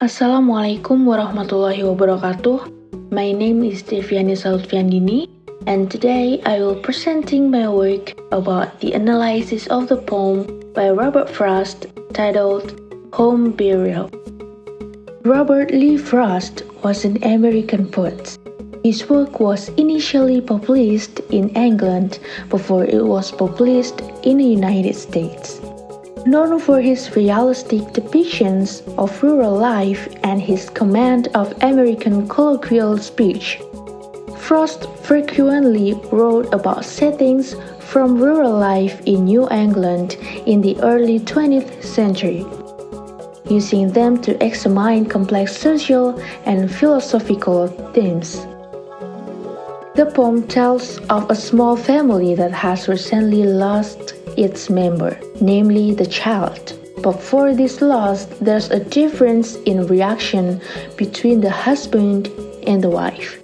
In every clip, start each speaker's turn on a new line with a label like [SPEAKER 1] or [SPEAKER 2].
[SPEAKER 1] Assalamualaikum warahmatullahi wabarakatuh. My name is Defianisa and today I will presenting my work about the analysis of the poem by Robert Frost titled Home Burial. Robert Lee Frost was an American poet. His work was initially published in England before it was published in the United States. Known for his realistic depictions of rural life and his command of American colloquial speech, Frost frequently wrote about settings from rural life in New England in the early 20th century, using them to examine complex social and philosophical themes. The poem tells of a small family that has recently lost its member, namely the child. But for this loss, there's a difference in reaction between the husband and the wife.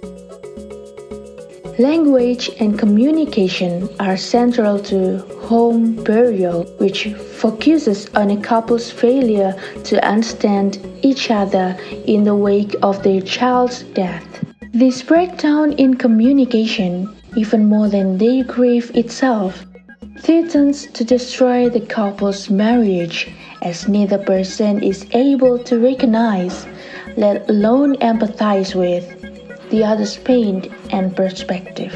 [SPEAKER 1] Language and communication are central to home burial, which focuses on a couple's failure to understand each other in the wake of their child's death. This breakdown in communication, even more than their grief itself, threatens to destroy the couple's marriage, as neither person is able to recognize, let alone empathize with, the other's pain and perspective.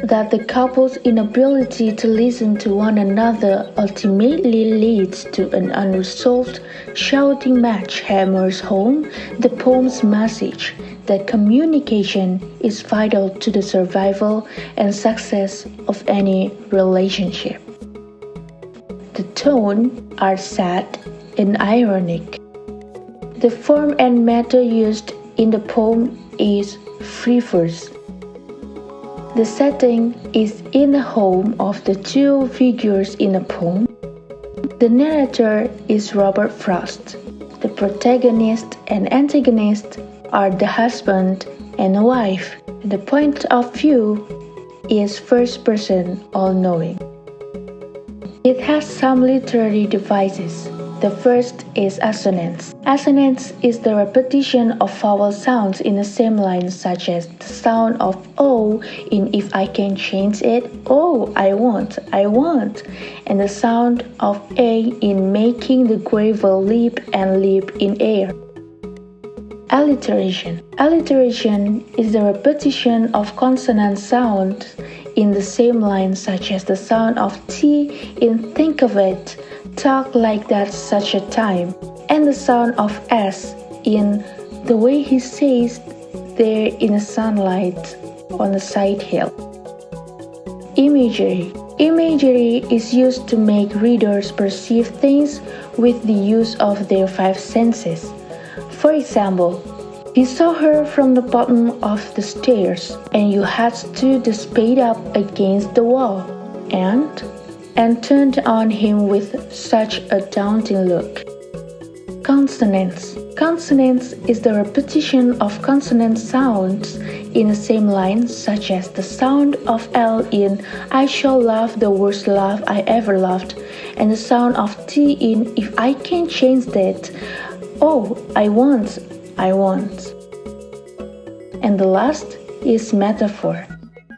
[SPEAKER 1] That the couple's inability to listen to one another ultimately leads to an unresolved shouting match hammers home the poem's message that communication is vital to the survival and success of any relationship. The tone are sad and ironic. The form and matter used in the poem is free verse. The setting is in the home of the two figures in the poem. The narrator is Robert Frost. The protagonist and antagonist are the husband and the wife. The point of view is first person, all-knowing. It has some literary devices. The first is assonance. Assonance is the repetition of vowel sounds in the same line, such as the sound of O in If I Can Change It, oh, I want, and the sound of A in Making the Gravel Leap and Leap in Air. Alliteration. Alliteration is the repetition of consonant sounds in the same line, such as the sound of T in Think of It, Talk Like That Such a Time, and the sound of S in The Way He Says There in the Sunlight on the Side Hill. Imagery. Imagery is used to make readers perceive things with the use of their five senses. For example, he saw her from the bottom of the stairs, and you had stood the spade up against the wall, and turned on him with such a daunting look. Consonants. Consonants is the repetition of consonant sounds in the same line, such as the sound of L in I Shall Love the Worst Love I Ever Loved, and the sound of T in If I Can Change That, oh, I want. And the last is metaphor.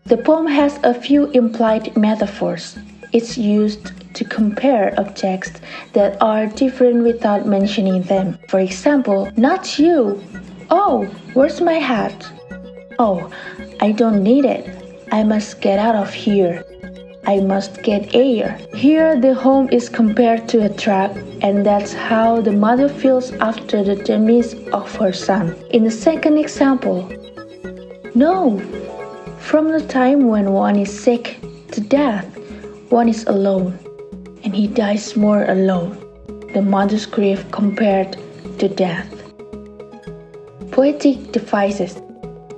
[SPEAKER 1] The poem has a few implied metaphors. It's used to compare objects that are different without mentioning them. For example, not you. Oh, where's my hat? Oh, I don't need it. I must get out of here. I must get air. Here the home is compared to a truck, and that's how the mother feels after the demise of her son. In the second example, no, from the time when one is sick to death, one is alone, and he dies more alone. The mother's grief compared to death. Poetic devices.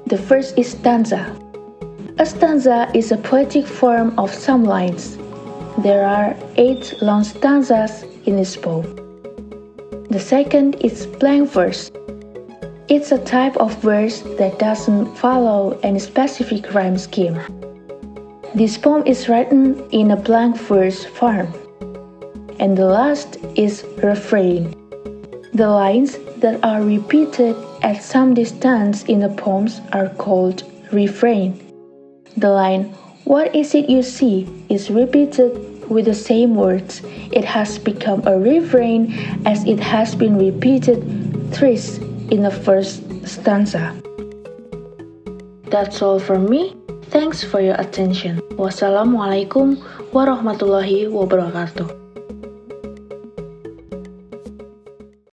[SPEAKER 1] The first is stanza. A stanza is a poetic form of some lines. There are 8 long stanzas in this poem. The second is blank verse. It's a type of verse that doesn't follow any specific rhyme scheme. This poem is written in a blank verse form. And the last is refrain. The lines that are repeated at some distance in the poems are called refrain. The line, "What is it you see?" is repeated with the same words. It has become a refrain as it has been repeated thrice in the first stanza. That's all from me. Thanks for your attention. Wassalamualaikum warahmatullahi wabarakatuh.